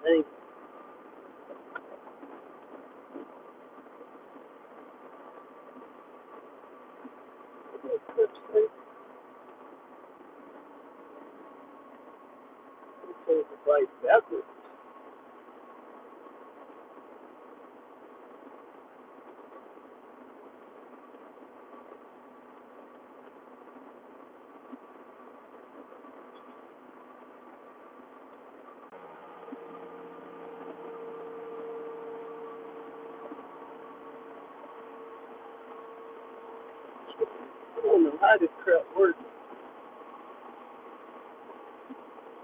Hey, it's like backwards. I don't know how this crap works.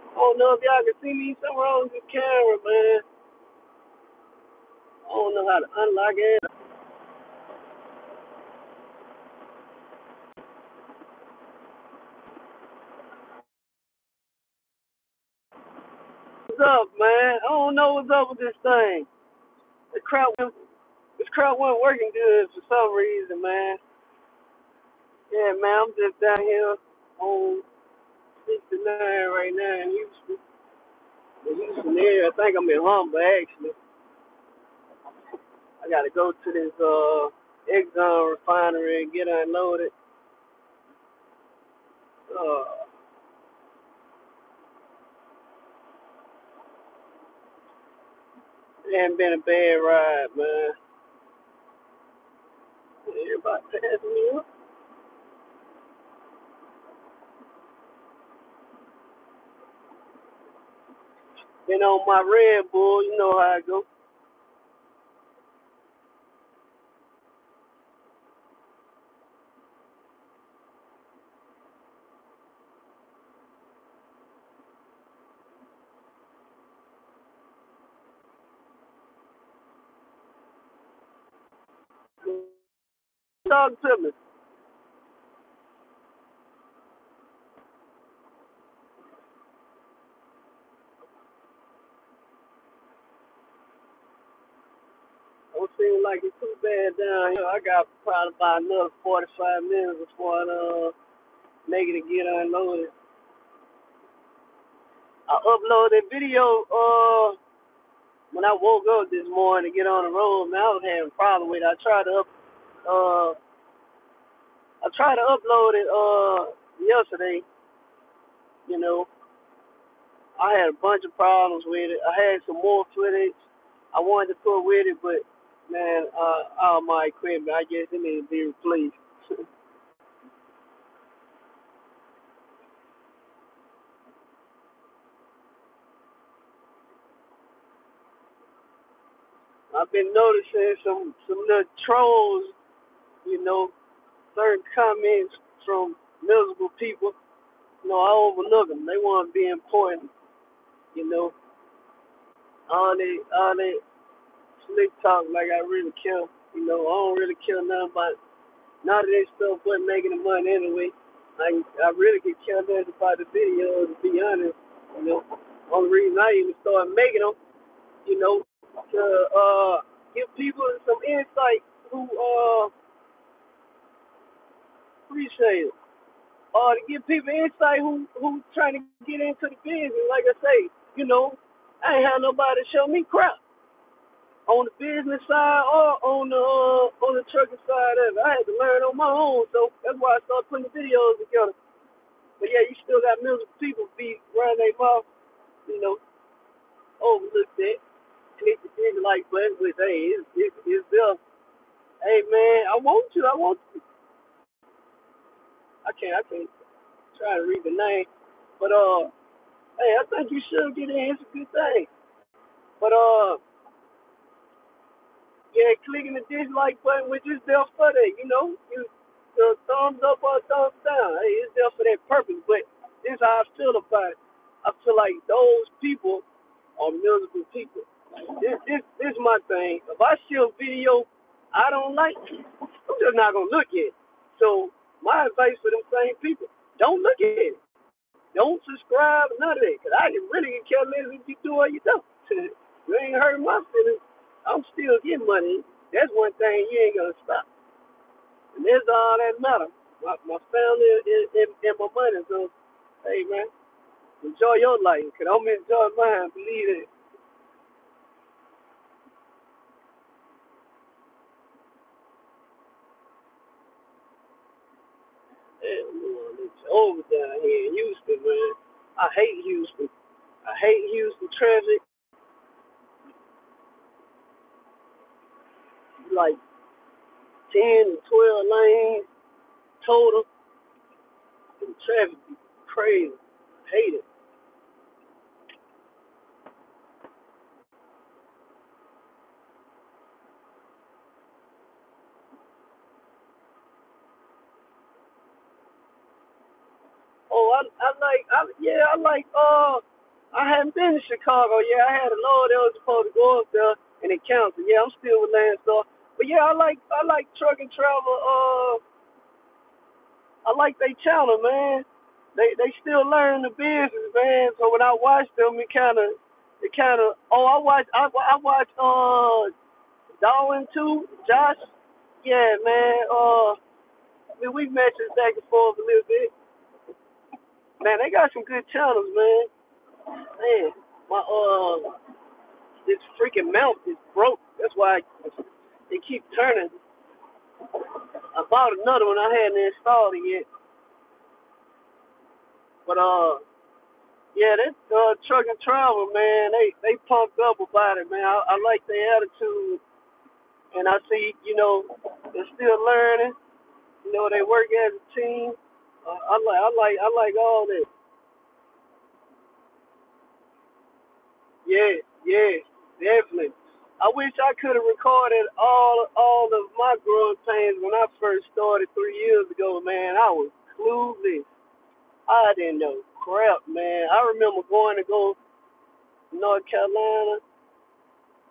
I don't know if y'all can see me. Something wrong with the camera, man. I don't know how to unlock it. What's up, man? I don't know what's up with this thing. This crap wasn't working good for some reason, man. Yeah, man, I'm just down here on 69 right now in Houston. The Houston area. I think I'm in Humble, actually. I gotta go to this Exxon refinery and get unloaded. Uh, it hasn't been a bad ride, man. Everybody passing me up. Been on my Red Bull, you know how I go. Talk to me. Don't seem like it's too bad down here. I got probably about another 45 minutes before I make it to get unloaded. I uploaded video when I woke up this morning to get on the road. Man, I was having a problem with it. Uh I tried to upload it yesterday. You know, I had a bunch of problems with it. I had some more footage I wanted to put with it, but man, all my equipment, I guess it needs to be replaced. I've been noticing some little trolls, you know, certain comments from miserable people. You know, I overlook them. They want to be important, you know. All they slick talk like I really care. You know, I don't really care nothing about none of this stuff but making the money anyway. I really could care less about the videos, to be honest. You know, only reason I even started making them, you know, to give people some insight who appreciate it. To give people insight who trying to get into the business. Like I say, you know, I ain't had nobody show me crap on the business side or on the trucking side of it. I had to learn on my own, so that's why I started putting the videos together. But yeah, you still got millions of people be running their mouth, you know, overlook that, click the dislike button, which hey, it's there. Hey man, I want you. I can't try to read the name, but hey, I think you should get in. It's a good thing. But yeah, clicking the dislike button, which is there for that, you know, you the thumbs up or thumbs down. Hey, it's there for that purpose. But this is how I feel about it. I feel like those people are miserable people. This is my thing. If I see a video I don't like, I'm just not gonna look at it. So my advice for them same people: don't look at it. Don't subscribe, none of that. Cause I can really care less if you do or you don't. You ain't hurt my feelings. I'm still getting money. That's one thing you ain't gonna stop. And that's all that matters. My family and my money. So, hey man, enjoy your life. Cause I'm enjoying mine. Believe it. over down here in Houston, man. I hate Houston. I hate Houston traffic. Like 10 and 12 lanes total. The traffic be crazy. I hate it. Oh, I like, I hadn't been to Chicago. Yeah, I had a load that was supposed to go up there and it canceled. Yeah, I'm still with Landstar. But yeah, I like truck and travel. I like they channel, man. They still learn the business, man. So when I watch them, it kind of. Oh, I watch Darwin too, Josh. Yeah, man. I mean, we matches back and forth a little bit. Man, they got some good channels, man. Man, my this freaking mount is broke. That's why they keep turning. I bought another one. I hadn't installed it yet, but yeah, that truck and travel, man, they pumped up about it, man. I like their attitude, and I see, they're still learning. They work as a team. I like all that. Yeah, yeah, definitely. I wish I could have recorded all of my growing pains when I first started 3 years ago, man. I was clueless. I didn't know crap, man. I remember going to go to North Carolina.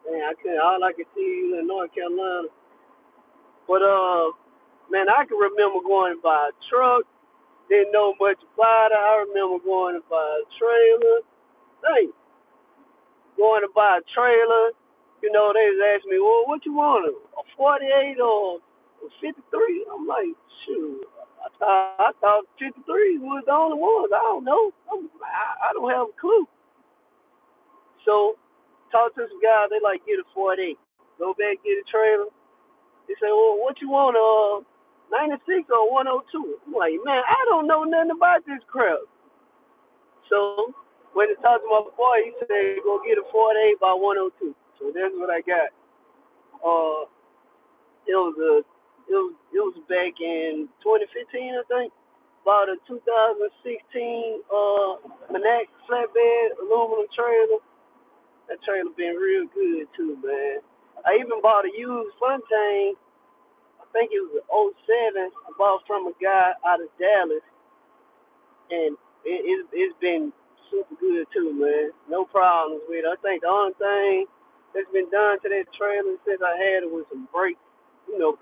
Man, I couldn't. All I could see was in North Carolina. But man, I can remember going to buy a truck. Didn't know much about it. I remember going to buy a trailer. Hey, going to buy a trailer. They was asking me, well, what you want? A 48 or a 53? I'm like, shoot. I thought 53 was the only ones. I don't know. I don't have a clue. So, talk to some guys. They like, get a 48. Go back, get a trailer. They say, well, what you want, 96 or 102? I'm like, man, I don't know nothing about this crap. So, when I talked to my boy, he said, go get a 48 by 102. So that's what I got. Uh, it was a, it was back in 2015, I think. Bought a 2016 Manac flatbed aluminum trailer. That trailer been real good too, man. I even bought a used Fontaine. I think it was an '07. I bought from a guy out of Dallas, and it's been super good too, man. No problems with it. I think the only thing that's been done to that trailer since I had it was some brakes,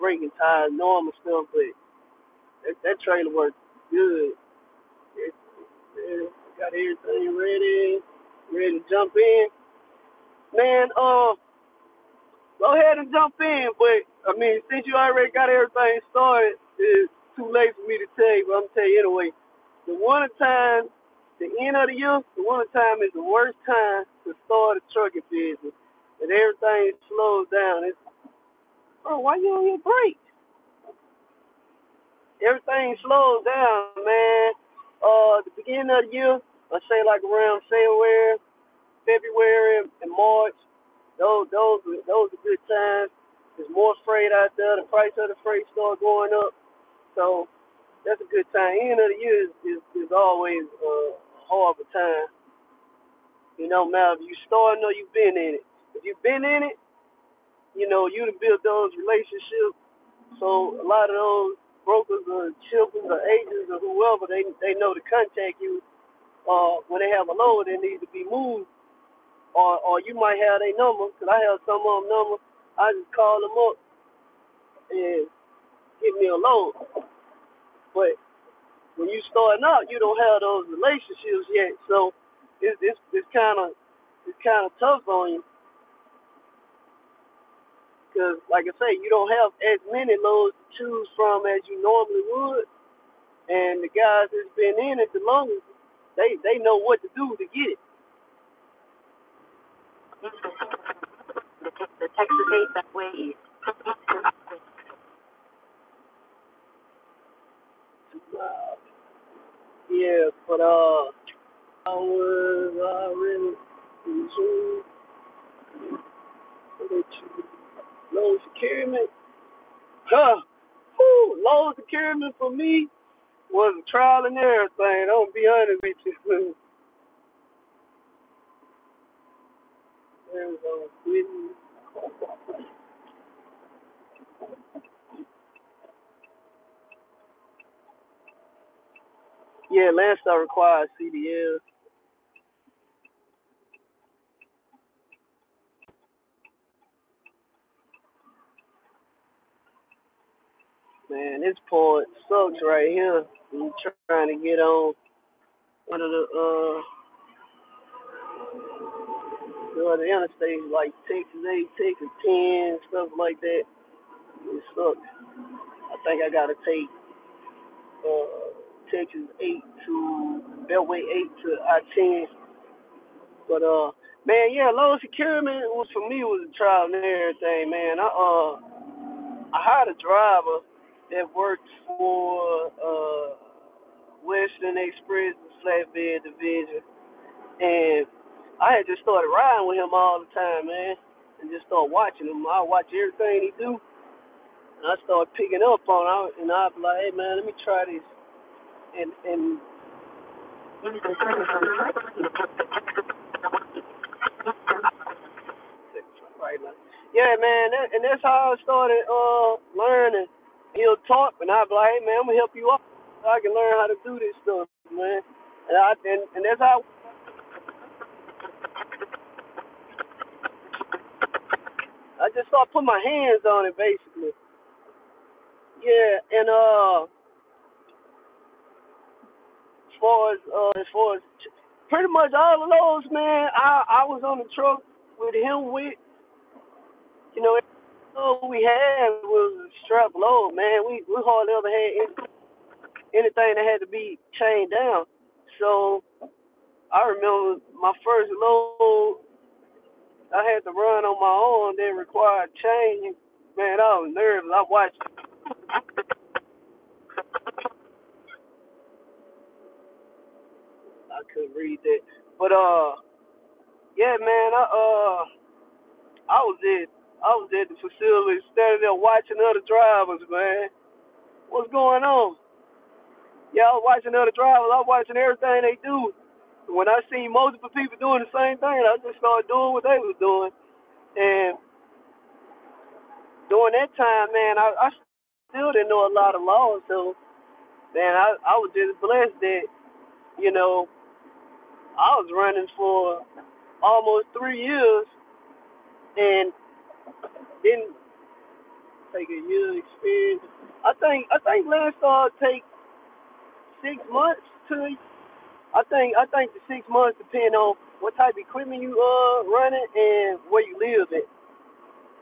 braking tires, normal stuff, but that trailer works good. It got everything ready to jump in. Man, go ahead and jump in, but I mean, since you already got everything started, it's too late for me to tell you, but I'm gonna tell you anyway. The winter time, the end of the year, the winter time is the worst time to start a trucking business. And everything slows down. Bro, why you on your break? Everything slows down, man. The beginning of the year, let's say like around February and March, those are good times. There's more freight out there. The price of the freight start going up. So that's a good time. End of the year is always a horrible time. Now if you starting or you've been in it. If you've been in it, you to build those relationships. So a lot of those brokers or shippers or agents or whoever, they know to contact you when they have a load that needs to be moved. Or you might have their number, because I have some of them number. I just call them up and give me a load. But when you starting out, you don't have those relationships yet, so it's kind of tough on you, because like I say, you don't have as many loads to choose from as you normally would, and the guys that's been in it the longest, they know what to do to get it. The Texas 8 that way east. I was already enjoying low security. Huh. Whew, low security for me was a trial and error thing. I'm gonna be honest with you. Yeah, Landstar requires CDL. Man, this point sucks right here. I'm trying to get on one of the other interstates like Texas 8, Texas 10, stuff like that. It sucks. I think I gotta take Texas 8 to Beltway 8 to I-10. But man, yeah, low security was for me was a trial and everything, man. I hired a driver that worked for Western Express flatbed division, and I had just started riding with him all the time, man, and just started watching him. I watch everything he do, and I started picking up on it, and I'd be like, hey, man, let me try this, and right now. Yeah, man, and that's how I started learning. He'll talk, and I'd be like, hey, man, I'm gonna help you out so I can learn how to do this stuff, man. And that's how I just started putting my hands on it, basically. Yeah, and as far as pretty much all of those, man, I was on the truck with him with, you know, all we had was a strap load, man. We hardly ever had anything that had to be chained down. So I remember my first load I had to run on my own that required chain. Man, I was nervous. I watched. I couldn't read that, but yeah, man, I was at I was at the facility standing there watching other drivers, man. What's going on? Yeah, I was watching other drivers. I was watching everything they do. When I seen multiple people doing the same thing, I just started doing what they was doing. And during that time, man, I still didn't know a lot of laws. So, man, I was just blessed that, you know, I was running for almost 3 years and didn't take a year experience. I think last take 6 months to. I think the 6 months depend on what type of equipment you running and where you live at.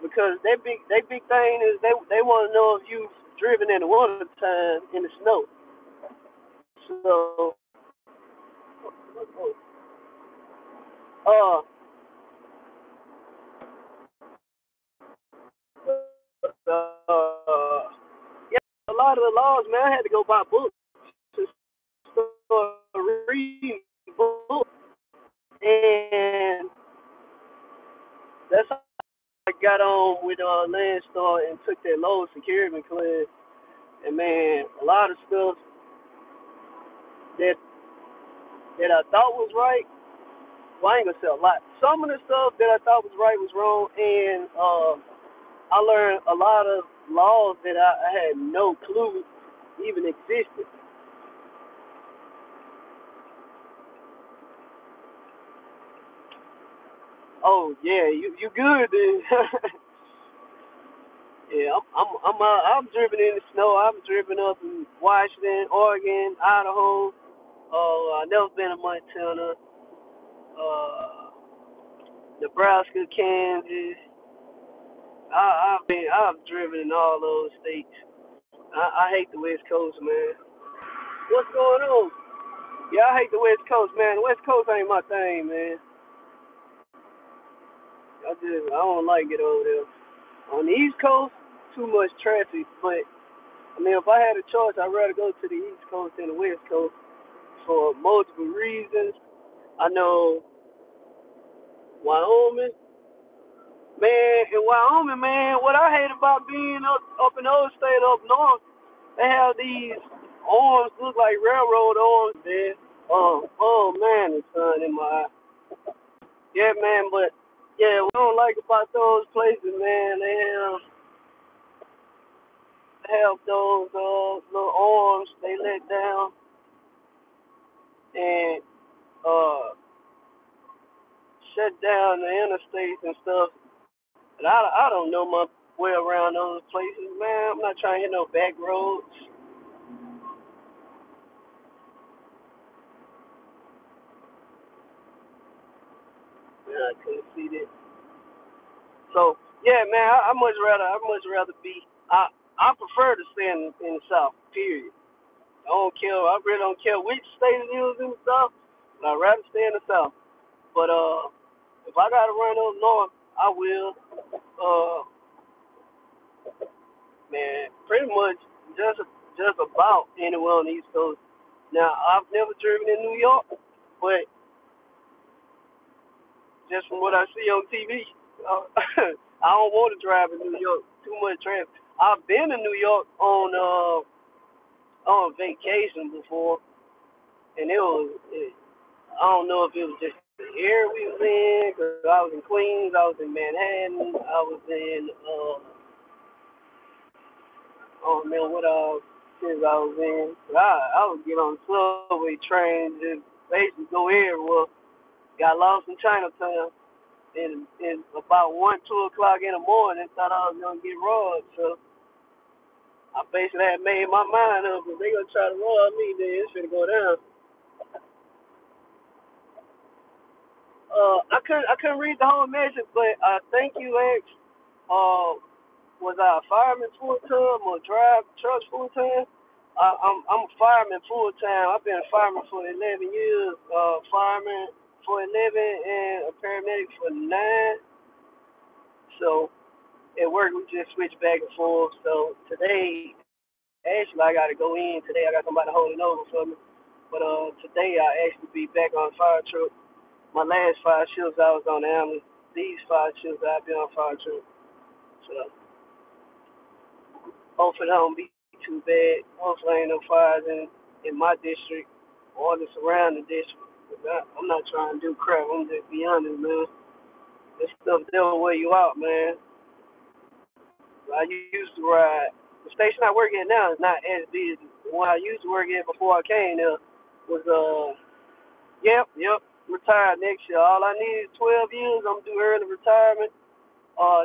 Because they big thing is they want to know if you've driven in the winter time in the snow. So uh yeah, a lot of the laws, man, I had to go buy books to start reading books, and that's how I got on with Landstar and took that low security class. And man, a lot of stuff that that I thought was right, well, I ain't gonna say a lot. Some of the stuff that I thought was right was wrong, and I learned a lot of laws that I had no clue even existed. Oh yeah, you good then? Yeah, I've driven in the snow. I've driven up in Washington, Oregon, Idaho. I never been in Montana, uh, Nebraska, Kansas. I've driven in all those states. I hate the West Coast, man. What's going on? Yeah, I hate the West Coast, man. The West Coast ain't my thing, man. I don't like it over there. On the East Coast, too much traffic. But I mean, if I had a choice, I'd rather go to the East Coast than the West Coast. for multiple reasons. I know Wyoming, man, in Wyoming, man, what I hate about being up in those states up north, they have these arms look like railroad arms, man. Oh man, the sun in my eye. Yeah, man, but yeah, what I don't like about those places, man, they have those little arms they let down and uh shut down the interstates and stuff. But I don't know my way around those places, man. I'm not trying to hit no back roads. Man, I couldn't see that. So yeah, man, I much rather be. I prefer to stay in the South. Period. I don't care. I really don't care which state it is in the South. But I'd rather stay in the South. But if I gotta run up north, I will. Uh, man, pretty much just about anywhere on the East Coast. Now I've never driven in New York, but just from what I see on TV, uh, I don't want to drive in New York. Too much traffic. I've been in New York on vacation before, and I don't know if it was just the air we was in, because I was in Queens, I was in Manhattan, I was in I don't remember what cities I was in. But I would get on the subway train, just basically go everywhere. Got lost in Chinatown, and about 1, 2 o'clock in the morning, thought I was gonna get robbed. So I basically had made my mind up. If they gonna try to rob me, then it's gonna go down. I couldn't read the whole message, but I think you asked, was I a fireman full time or drive trucks full time? I'm a fireman full time. I've been a fireman for 11 years. Fireman for 11 and a paramedic for 9. So at work we just switch back and forth. So today, actually I got to go in today. I got somebody holding over for me. But today I actually be back on fire truck. My last 5 shifts I was on the ambulance. These 5 shifts I've been on fire truck. So hopefully it don't be too bad. Hopefully ain't no fires in my district or the surrounding district. I'm not trying to do crap. I'm just be honest, man. This stuff devil wear you out, man. I used to ride. The station I work at now is not as busy. The one I used to work at before I came there was yep, retired next year. All I need is 12 years. I'm due early retirement.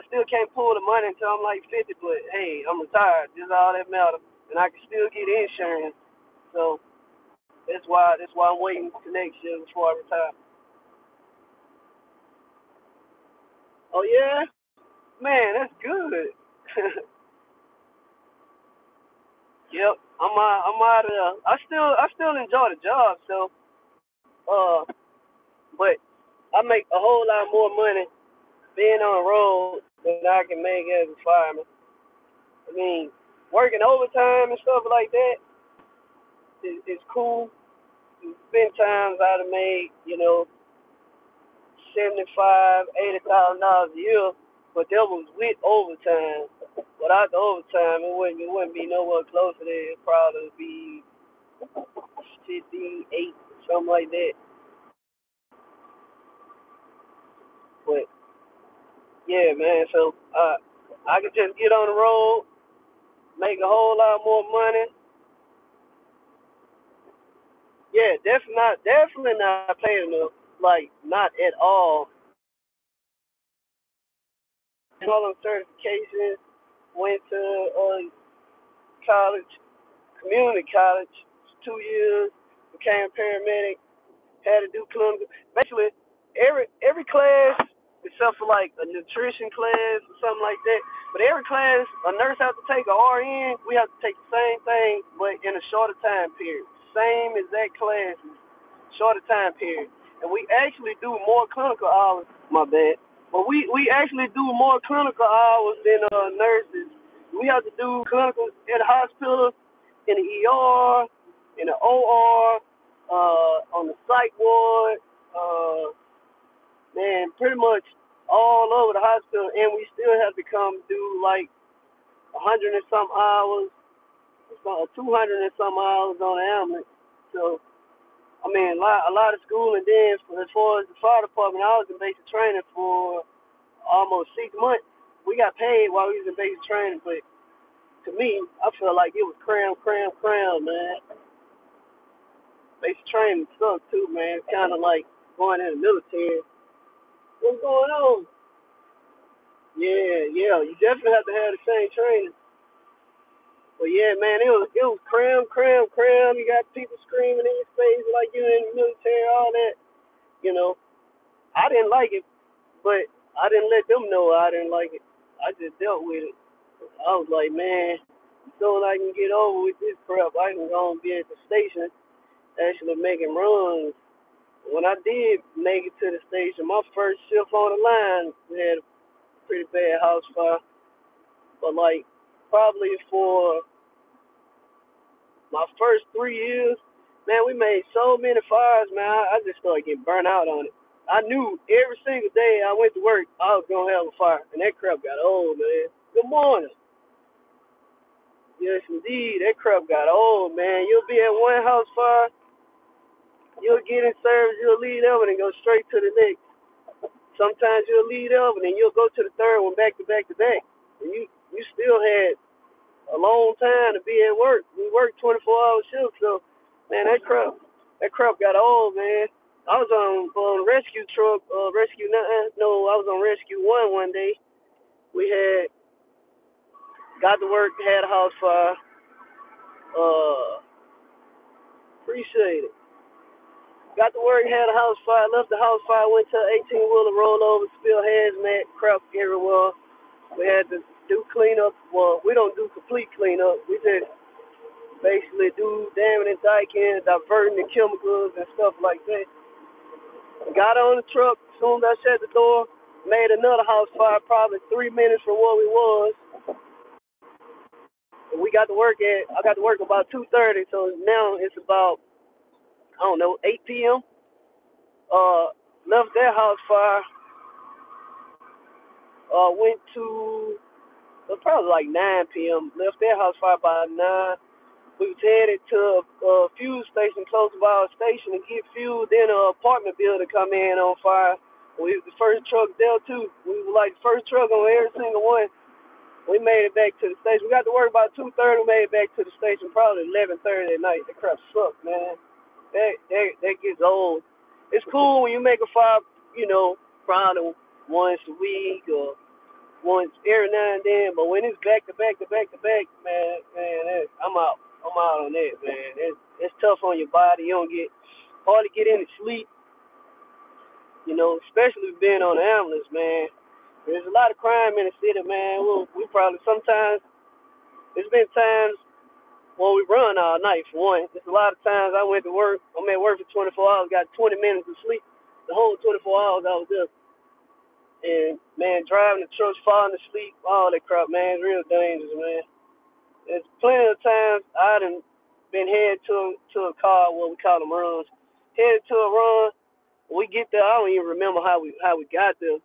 Still can't pull the money until I'm like 50, but hey, I'm retired. This is all that matters, and I can still get insurance. So that's why I'm waiting to next year before I retire. Oh yeah, man, that's good. Yep, I'm out of there. I still enjoy the job, so uh, but I make a whole lot more money being on the road than I can make as a fireman. I mean, working overtime and stuff like that is cool. There's been times I'd have made, 75, $80,000 a year, but that was with overtime. Without the overtime, it wouldn't be nowhere close to that. It'd probably be 58, something like that. But yeah, man. So I could just get on the road, make a whole lot more money. Yeah, definitely not paying enough. Like not at all. All them certifications, went to college, community college, 2 years, became a paramedic, had to do clinical. Basically, every class, except for like a nutrition class or something like that. But every class a nurse has to take, a RN, we have to take the same thing, but in a shorter time period. Same exact classes, shorter time period. And we actually do more clinical hours. My bad. But we actually do more clinical hours than nurses. We have to do clinical in the hospital, in the ER, in the OR. on the psych ward, man, pretty much all over the hospital, and we still have to come do like 100 and some hours, 200 and some hours on the ambulance. So, I mean, a lot of school, and then as far as the fire department, I was in basic training for almost 6 months. We got paid while we was in basic training, but to me, I felt like it was cram, man. Basic training sucked too, man. It's kind of like going in the military. What's going on? Yeah. You definitely have to have the same training. But yeah, man, it was cram. You got people screaming in your face like you in the military, all that. You know, I didn't like it, but I didn't let them know I didn't like it. I just dealt with it. I was like, man, so I can get over with this crap, I can go and be at the station actually making runs. When I did make it to the station, my first shift on the line, we had a pretty bad house fire. But like probably for my first 3 years, man, we made so many fires, man. I just started getting burnt out on it. I knew every single day I went to work, I was gonna have a fire, and that crap got old, man. Good morning. Yes, indeed, that crap got old, man. You'll be at one house fire, you'll get in service, you'll leave over and go straight to the next. Sometimes you'll leave over and then you'll go to the third one back to back to back, and you still had a long time to be at work. We worked 24-hour shifts, so man, that crap got old, man. I was on rescue truck, rescue nine. No, I was on rescue one day. We had got to work, had a house fire. Appreciate it. Got to work, had a house fire. Left the house fire, went to 18-wheeler rollover, spill hazmat, crap everywhere. We had to do cleanup. Well, we don't do complete cleanup. We just basically do damming and diking, diverting the chemicals and stuff like that. Got on the truck, as soon as I shut the door, made another house fire probably 3 minutes from where we was. And I got to work about 2:30, so now it's about, I don't know, 8 p.m. Left that house fire, went to, it was probably like 9 p.m. Left that house fire by 9. We was headed to a fuel station close to our station to get fuel. Then an apartment building come in on fire. We was the first truck there too. We was like the first truck on every single one. We made it back to the station. We got to work about 2:30. We made it back to the station probably 11:30 at night. That crap sucked, man. That gets old. It's cool when you make a fire, probably once a week or once every now and then. But when it's back to back to back to back, man, I'm out. I'm out on that, man. It's tough on your body. You don't get hardly get any sleep. Especially being on the ambulance, man. There's a lot of crime in the city, man. We probably sometimes there's been times when we run all night for one. There's a lot of times I went to work. I'm at work for 24 hours, got 20 minutes of sleep. The whole 24 hours I was there. And man, driving the trucks, falling asleep, all that crap, man, it's real dangerous, man. There's plenty of times I done been headed to a car, what we call them runs. Headed to a run. When we get there, I don't even remember how we got there.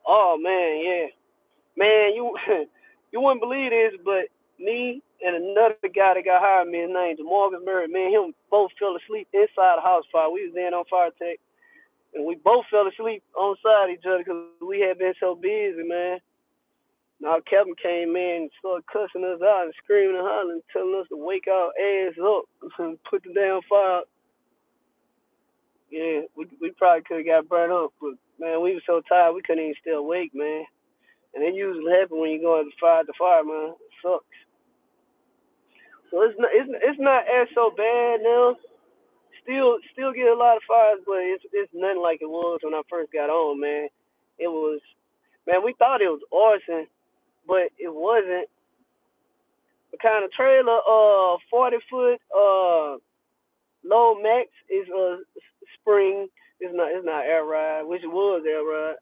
Oh man, yeah. Man, you you wouldn't believe this, but me and another guy that got hired me, his name Marcus Murray, man, him both fell asleep inside the house fire. We was then on fire tech, and we both fell asleep on side of each other because we had been so busy, man. Now Kevin came in and started cussing us out and screaming and hollering, telling us to wake our ass up and put the damn fire out. Yeah, we probably could have got burnt up, but man, we were so tired we couldn't even stay awake, man. And it usually happens when you go to fire, man. It sucks. So it's not as so bad now. Still get a lot of fires, but it's nothing like it was when I first got on, man. It was, man, we thought it was arson, but it wasn't. The kind of trailer, 40 foot, low max is a spring. It's not air ride, which it was air ride.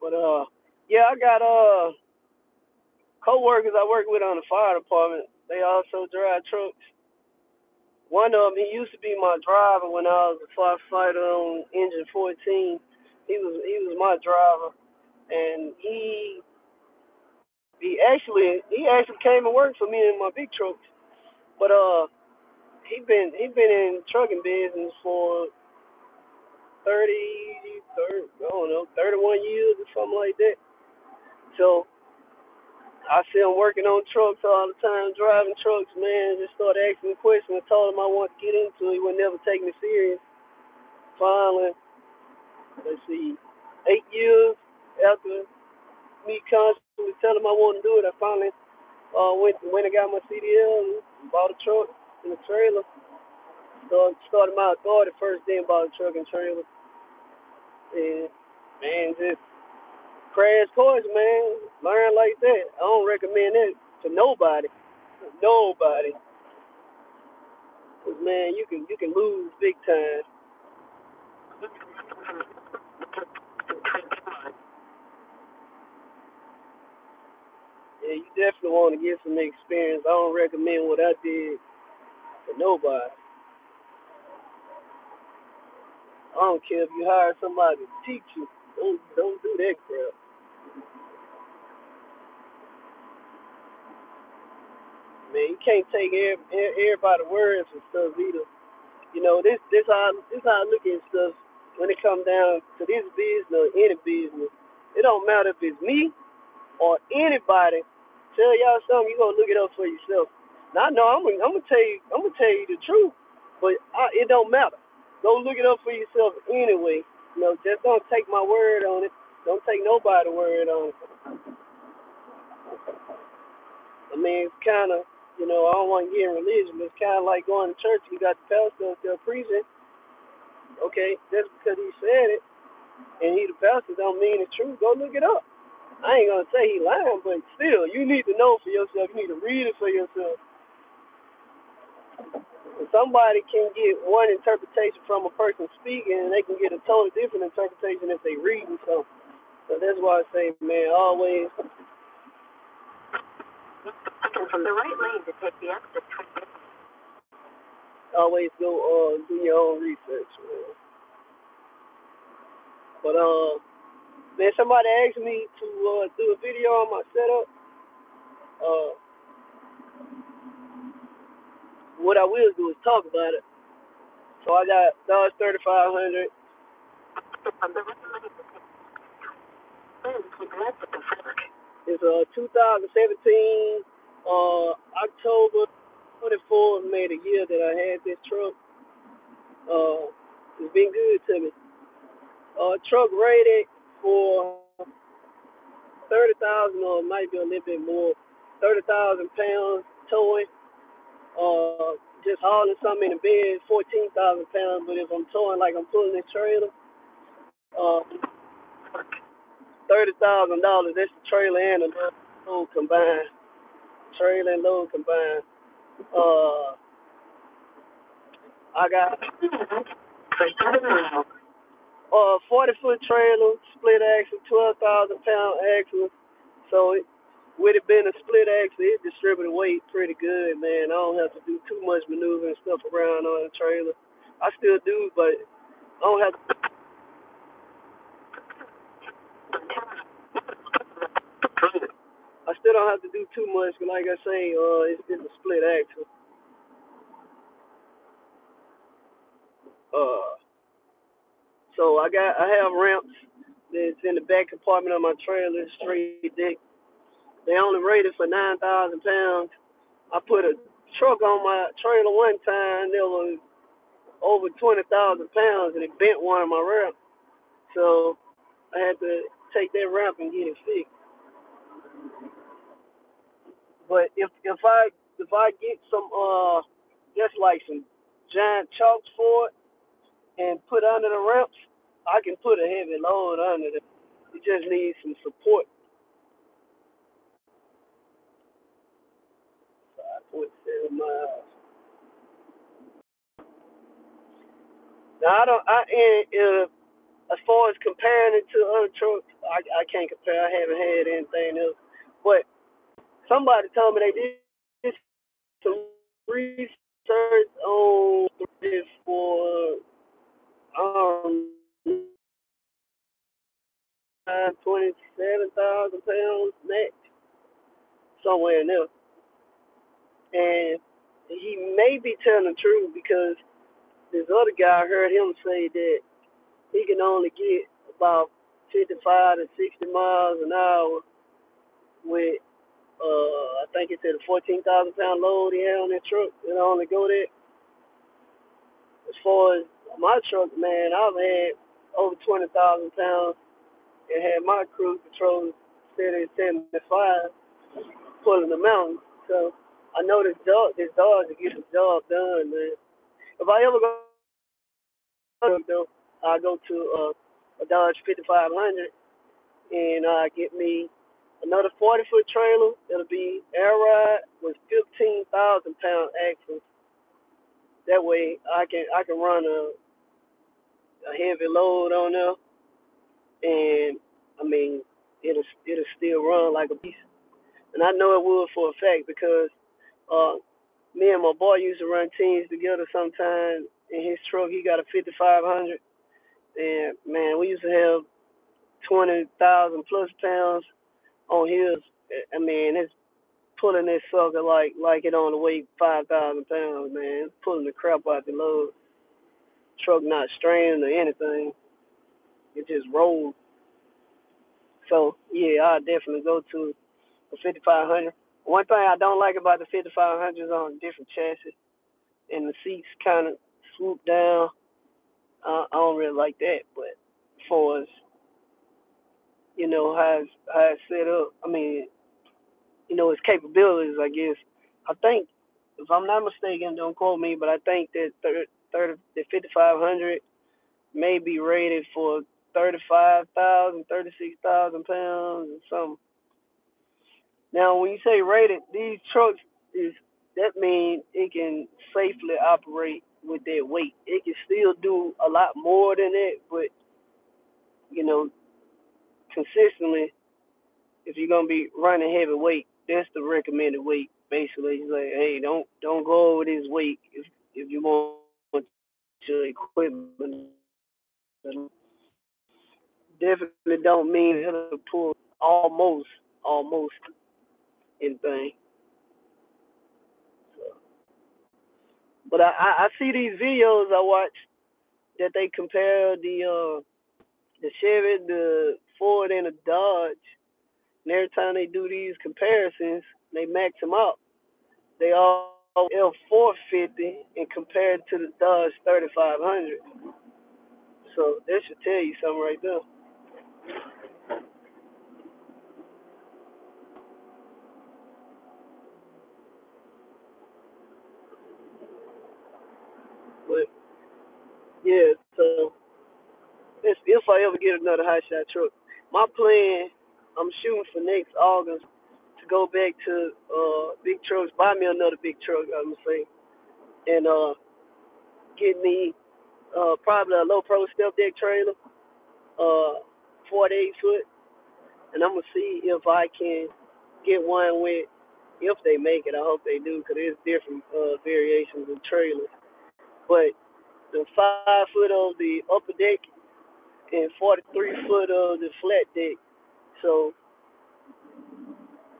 But Yeah, I got co-workers I work with on the fire department. They also drive trucks. One of them, he used to be my driver when I was a firefighter on engine 14. He was my driver, and he actually came and worked for me in my big trucks. But he been in trucking business for 30, I don't know, 31 years or something like that. So I see him working on trucks all the time, driving trucks, man. Just started asking me questions. I told him I wanted to get into it. He would never take me serious. Finally, let's see, 8 years after me constantly telling him I wanted to do it, I finally went and got my CDL and bought a truck and a trailer. So I started my authority first, then bought a truck and trailer. And man, just crash course, man. Learn like that. I don't recommend that to nobody. Nobody. 'Cause, man, you can lose big time. Yeah, you definitely want to get some experience. I don't recommend what I did to nobody. I don't care if you hire somebody to teach you. Don't do that crap. Man, you can't take everybody words and stuff either. You know, this how I look at stuff when it comes down to this business or any business. It don't matter if it's me or anybody. Tell y'all something, you gonna look it up for yourself. Now I know I'm gonna tell you the truth, but it don't matter. Go look it up for yourself anyway. You know, just don't take my word on it. Don't take nobody's word on it. I mean, it's kind of, I don't want to get in religion, but it's kind of like going to church. You got the pastor up there preaching. Okay, just because he said it and he the pastor don't mean it's true. Go look it up. I ain't gonna say he lying, but still, you need to know for yourself. You need to read it for yourself. Somebody can get one interpretation from a person speaking, and they can get a totally different interpretation if they reading something. So that's why I say, man, from the right lane to take the exit. Always go do your own research, man. But man, somebody asked me to do a video on my setup. Uh, what I will do is talk about it. So I got Dodge 3500. It's 2017 October 24th made a year that I had this truck. It's been good to me. Truck rated for 30,000 or it might be a little bit more. 30,000 pounds towing. Just hauling something in the bed, 14,000 pounds. But if I'm towing like I'm pulling this trailer, uh, $30,000. That's the trailer and the load combined. Trailer and load combined. Uh, I got 40-foot trailer, split axle, 12,000 pound axle. So with it being a split axle, it distributed weight pretty good, man. I don't have to do too much maneuvering and stuff around on the trailer. I still do, but I don't have to. I still don't have to do too much. Like I say, it's a split axle. Uh, so I have ramps that's in the back compartment of my trailer, straight deck. They only rated for 9,000 pounds. I put a truck on my trailer one time that was over 20,000 pounds, and it bent one of my ramps. So I had to take that ramp and get it fixed. But if I get some just like some giant chalks for it and put under the ramps, I can put a heavy load under it. It just needs some support. 5.7 miles. Now I don't. I and a as far as comparing it to other trucks, I can't compare. I haven't had anything else. But somebody told me they did some research on this for um 27,000 pounds net somewhere in there, and he may be telling the truth because this other guy, I heard him say that he can only get about 55 to 60 miles an hour with I think it's at a 14,000 pound load he had on that truck. It only go there. As far as my truck, man, I've had over 20,000 pounds and had my cruise control set at 75 pulling the mountain. So I know this dog to get the job done, man. If I ever go though, I go to a Dodge 5500 and get me another 40-foot trailer. It'll be air ride with 15,000 pound axles. That way I can run a heavy load on there, and I mean it'll still run like a beast. And I know it would for a fact because uh, me and my boy used to run teams together sometimes. In his truck, he got a 5500, and man, we used to have 20,000 plus pounds on his. I mean, it's pulling this sucker like it only weigh 5,000 pounds, man. It's pulling the crap out the load. Truck not straining or anything. It just rolls. So yeah, I definitely go to the 5500. One thing I don't like about the 5500 is on different chassis and the seats kind of swoop down. I don't really like that, but as far as how it's set up, I mean, its capabilities, I guess. I think, if I'm not mistaken, don't quote me, but I think that the 5500 may be rated for 35,000, 36,000 pounds or something. Now, when you say rated, these trucks is that means it can safely operate with that weight. It can still do a lot more than that, but you know, consistently, if you're gonna be running heavy weight, that's the recommended weight. Basically, it's like, hey, don't go over this weight if you want your equipment. Definitely don't mean it'll pull almost anything. So, but I see these videos I watch that they compare the Chevy, the Ford, and the Dodge, and every time they do these comparisons, they max them out. They all F450 and compared to the Dodge 3500. So that should tell you something right there. But yeah, so if I ever get another hot shot truck, my plan, I'm shooting for next August to go back to big trucks, buy me another big truck, I'm gonna say, and get me probably a low pro step deck trailer, 48 foot, and I'm gonna see if I can get one with, if they make it. I hope they do, because there's different variations of trailers. But the 5 foot of the upper deck and 43 foot of the flat deck. So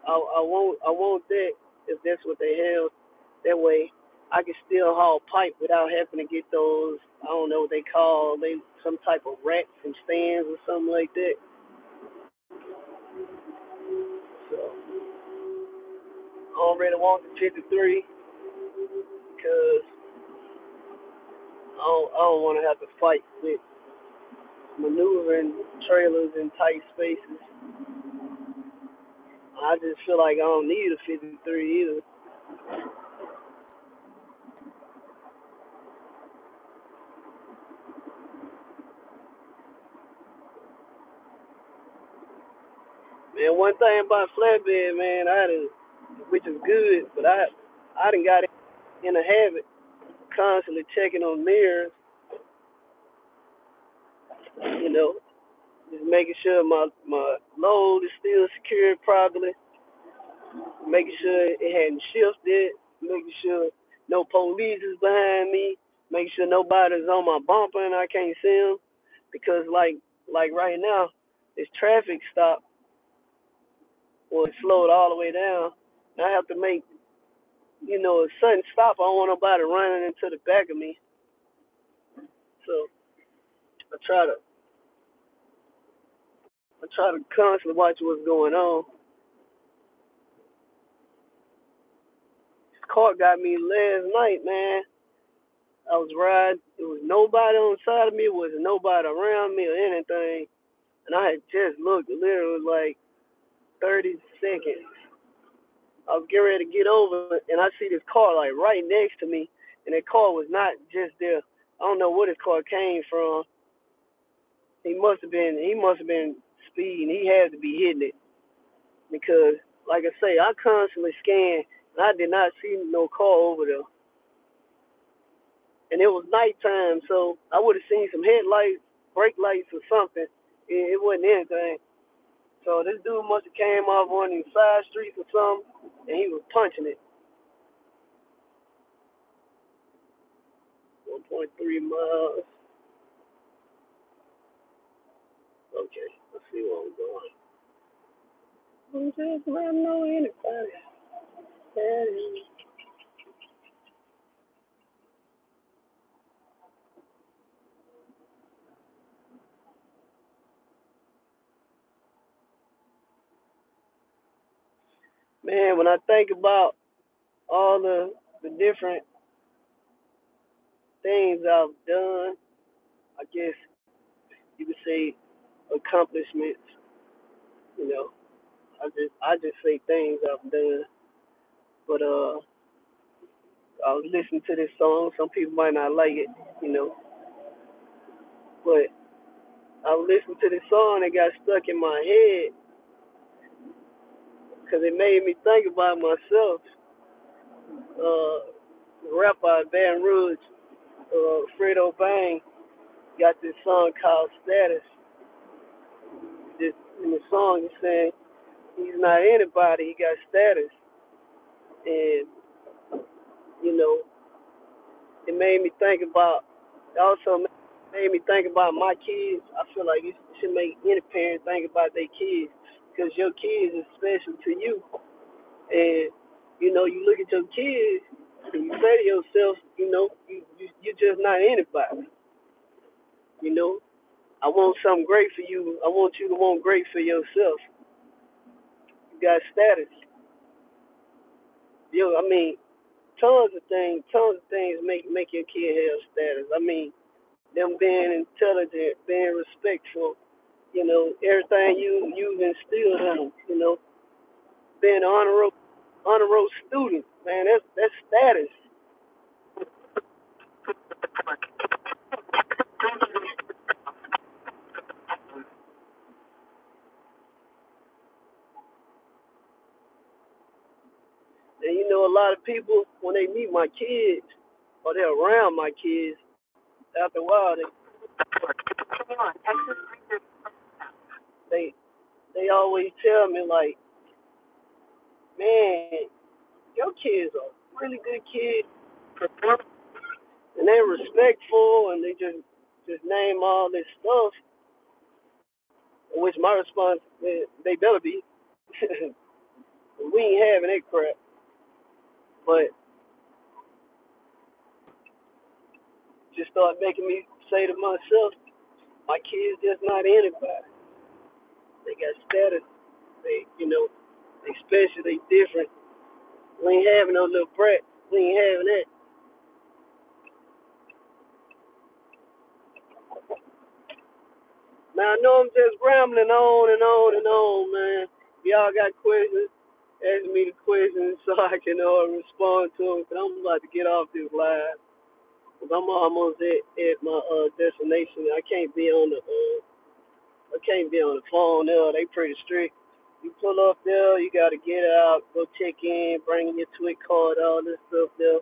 I want that if that's what they have. That way I can still haul pipe without having to get those, I don't know what they call, they some type of racks and stands or something like that. So I don't really want the 53 because I don't want to have to fight with maneuvering trailers in tight spaces. I just feel like I don't need a 53 either. Man, one thing about flatbed, man, which is good, but I done got in a habit constantly checking on mirrors You know, just making sure my load is still secured properly, making sure it hadn't shifted, making sure no police is behind me, making sure nobody's on my bumper and I can't see them. Because like right now, this traffic stop was slowed all the way down. And I have to make a sudden stop. I don't want nobody running into the back of me. So I try to I try to constantly watch what's going on. This car got me last night, man. I was riding. There was nobody on the side of me. There was nobody around me or anything. And I had just looked. Literally, it was like 30 seconds. I was getting ready to get over, and I see this car like right next to me. And that car was not just there. I don't know where this car came from. He must have been speeding. He had to be hitting it because, like I say, I constantly scan, and I did not see no car over there. And it was nighttime, so I would have seen some headlights, brake lights, or something. It wasn't anything. So this dude must have came off one of these side streets or something, and he was punching it. 1.3 miles. Okay, let's see where I'm going. I'm just not know anybody. Man, when I think about all the different things I've done, I guess you could say accomplishments. You know, I just say things I've done. But I was listening to this song. Some people might not like it, you know, but I was listening to this song that got stuck in my head because it made me think about myself. The rapper out of Baton Rouge, Fredo Bang, got this song called Status. This in the song he's saying he's not anybody, he got status. And, you know, it made me think about also made me think about my kids. I feel like it should make any parent think about their kids because your kids is special to you. And you look at your kids and you say to yourself, you're just not anybody. You know, I want something great for you. I want you to want great for yourself. You got status. I mean, tons of things make your kid have status. I mean, them being intelligent, being respectful, everything you've instilled in them, being an honor roll student, man, that's status. And a lot of people when they meet my kids or they're around my kids, after a while they they always tell me like, man, your kids are really good kids, and they're respectful, and they just name all this stuff. Which my response, they better be. We ain't having that crap. But just start making me say to myself, my kids just not anybody. They got status. They special. They different. We ain't having no little brat. We ain't having that. Now I know I'm just rambling on and on and on, man. Y'all got questions? Ask me the questions so I can respond to them. Cause I'm about to get off this live. Cause I'm almost at my destination. I can't be on the phone there. They pretty strict. You pull up there, you gotta get out, go check in, bring in your TWIC card, all this stuff there.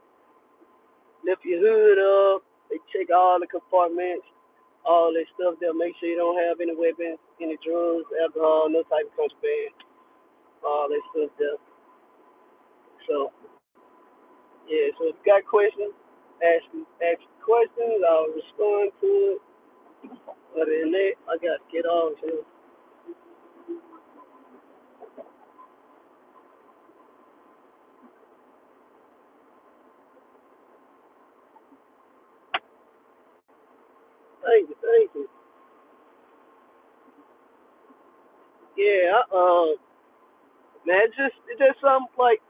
Lift your hood up. They check all the compartments. all that stuff there. Make sure you don't have any weapons, any drugs, alcohol, no type of contraband, all that stuff there. So yeah, so if you got questions, ask questions. I'll respond to it. Other than that, I gotta get off. So thank you. Yeah, man, it's just something like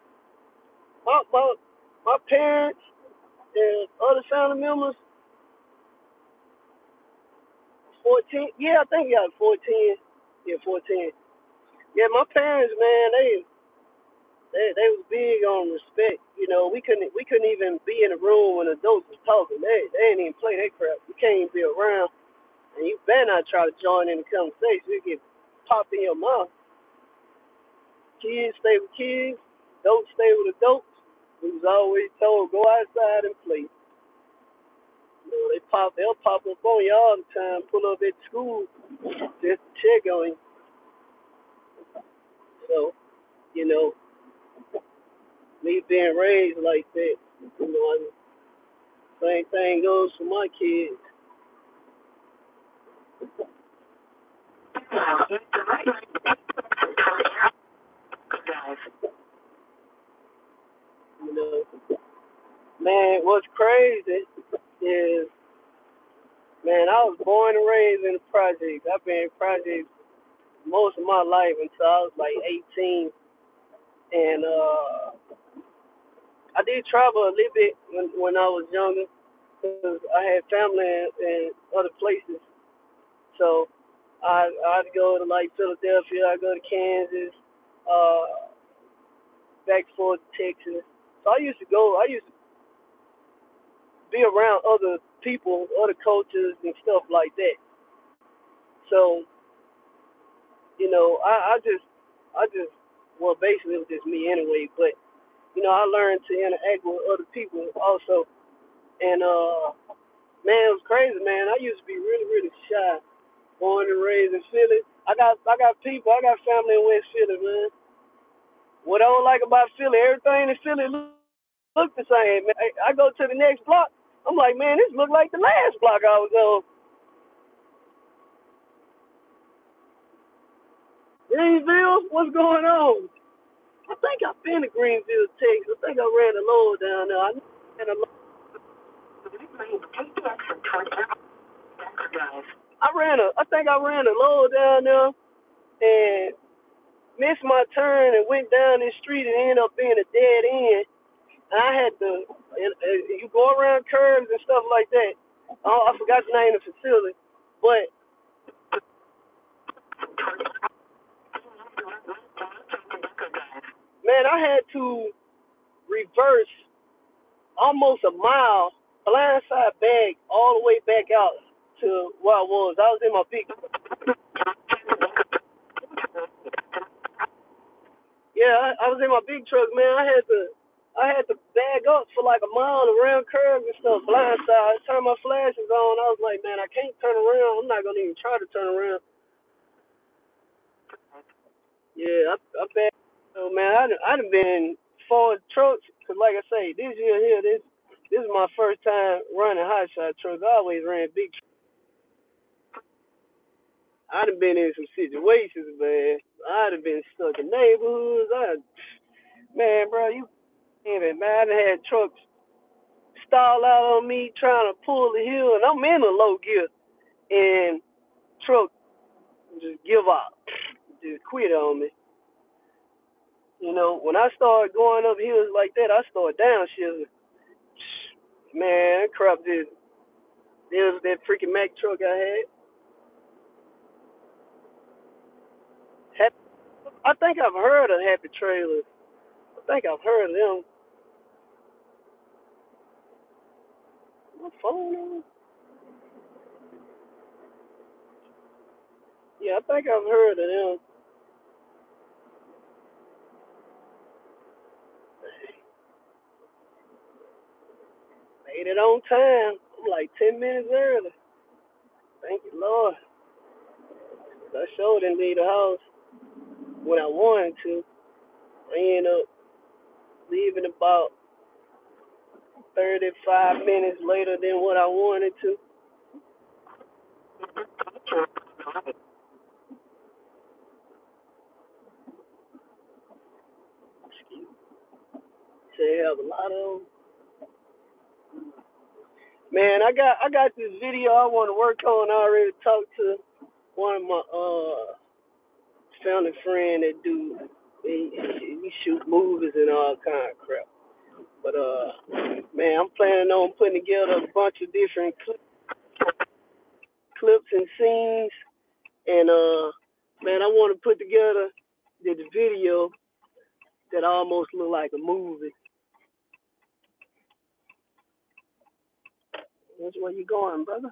my my my parents and other family members. 14. Yeah, I think you got 14. Yeah, 14. Yeah, my parents, man, they was big on respect. You know, we couldn't even be in a room when adults was talking. They ain't even play that crap. You can't even be around, and you better not try to join in the conversation. You get popped in your mouth. Kids stay with kids. Adults stay with adults. We was always told go outside and play. You know, they'll pop up on you all the time. Pull up at school just to check on you. So you know, me being raised like that, you know, same thing goes for my kids. You know, man, what's crazy is, man, I was born and raised in the projects. I've been in projects most of my life until I was like 18, and I did travel a little bit when I was younger because I had family in other places. So I'd go to like Philadelphia, I'd go to Kansas, uh, back and forth to Texas. So I used to be around other people, other cultures and stuff like that. So, you know, I just, well, basically it was just me anyway, but, you know, I learned to interact with other people also. And, man, it was crazy, man. I used to be really, really shy, born and raised in Philly. I got family in West Philly, man. What I don't like about Philly, everything in Philly look the same, man. I go to the next block. I'm like, man, this look like the last block I was on. Greenville, what's going on? I think I've been to Greenville, Texas. I think I ran a load down there. I think I ran a load down there and missed my turn and went down this street and ended up being a dead end. And I had to, you go around curves and stuff like that. I forgot the name of the facility, but man, I had to reverse almost a mile, blindside bag all the way back out to where I was. I was in my big, yeah, I was in my big truck, man. I had to bag up for like a mile around curves and stuff, blindside. I turned my flashes on. I was like, man, I can't turn around. I'm not gonna even try to turn around. Yeah, I bet. So man, I done been in Ford trucks. Cause like I say, this year here, this is my first time running hot shot trucks. I always ran big. I done been in some situations, man. I done been stuck in neighborhoods. Man, bro, you ain't it, man. I done had trucks stall out on me trying to pull the hill, and I'm in a low gear, and truck just give up, just quit on me. You know, when I started going up hills like that, I started downshifting. Man, crap, there was that freaking Mack truck I had. I think I've heard of Happy Trailers. I think I've heard of them. My phone on? Yeah, I think I've heard of them. Made it on time. I'm like 10 minutes early. Thank you, Lord. I sure didn't leave the house when I wanted to. I ended up leaving about 35 minutes later than what I wanted to. They have a lot of them. Man, I got this video I want to work on. I already talked to one of my family friend that do he shoot movies and all kind of crap. But man, I'm planning on putting together a bunch of different clips and scenes, and man, I want to put together this video that almost look like a movie. That's where you going, brother?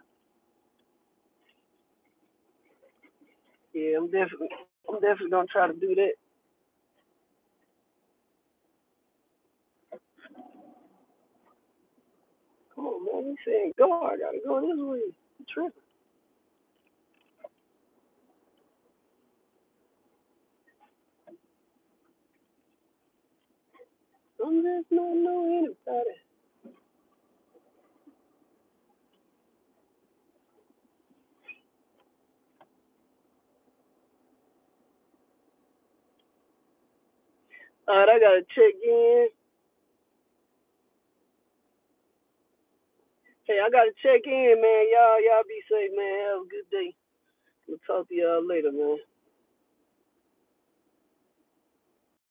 Yeah, I'm definitely gonna try to do that. Come on, man. You saying go? I gotta go this way. You tripping? I'm just not know anybody. All right, I gotta check in. Hey, I gotta check in, man. Y'all be safe, man. Have a good day. We'll talk to y'all later, man.